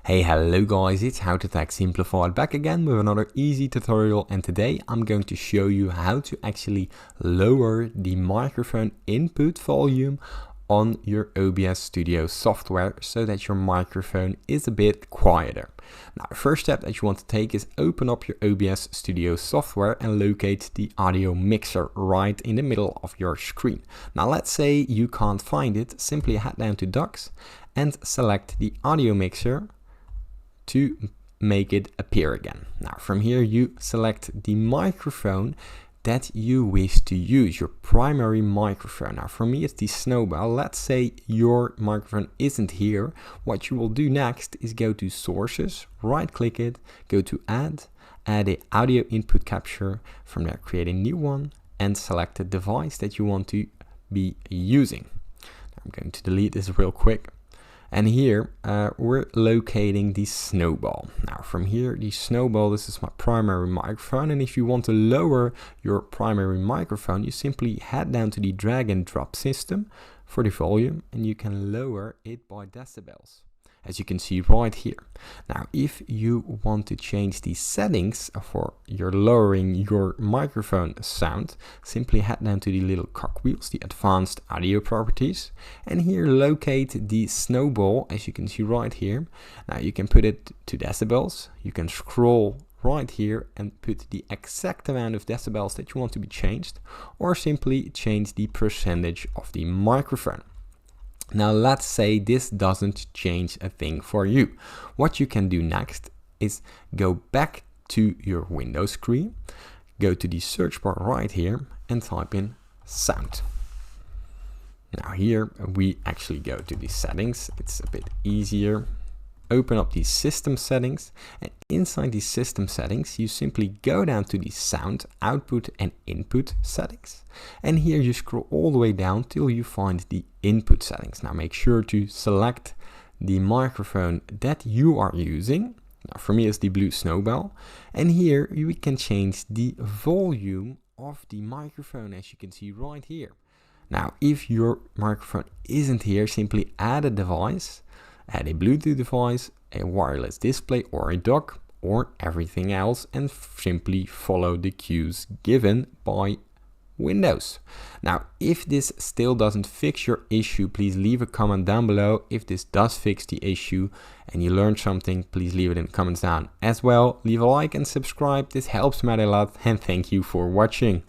Hey, hello guys, it's How to Tech Simplified back again with another easy tutorial, and today I'm going to show you how to actually lower the microphone input volume on your OBS Studio software so that your microphone is a bit quieter. Now, the first step that you want to take is open up your OBS Studio software and locate the audio mixer right in the middle of your screen. Now, let's say you can't find it, simply head down to Docs and select the audio mixer to make it appear again. Now from here you select the microphone that you wish to use, your primary microphone. Now for me it's the Snowball. Let's say your microphone isn't here. What you will do next is go to Sources, right click it, go to Add a audio input capture. From there create a new one and select the device that you want to be using. I'm going to delete this real quick. And here we're locating the Snowball. Now from here, the Snowball, this is my primary microphone. And if you want to lower your primary microphone, you simply head down to the drag and drop system for the volume and you can lower it by decibels, as you can see right here. Now, if you want to change the settings for your lowering your microphone sound, simply head down to the little cogwheels, the advanced audio properties, and here locate the Snowball, as you can see right here. Now you can put it to decibels. You can scroll right here and put the exact amount of decibels that you want to be changed, or simply change the percentage of the microphone. Now let's say this doesn't change a thing for you. What you can do next is go back to your Windows screen, go to the search bar right here and type in sound. Now here we actually go to the settings, it's a bit easier. Open up the system settings, and inside the system settings you simply go down to the sound output and input settings, and here you scroll all the way down till you find the input settings. Now make sure to select the microphone that you are using. Now for me it's the blue Snowball, and here we can change the volume of the microphone, as you can see right here. Now if your microphone isn't here, simply add a device, add a Bluetooth device, a wireless display or a dock or everything else, and simply follow the cues given by Windows. Now if this still doesn't fix your issue, please leave a comment down below. If this does fix the issue and you learned something, please leave it in the comments down as well. Leave a like and subscribe, this helps me out a lot, and thank you for watching.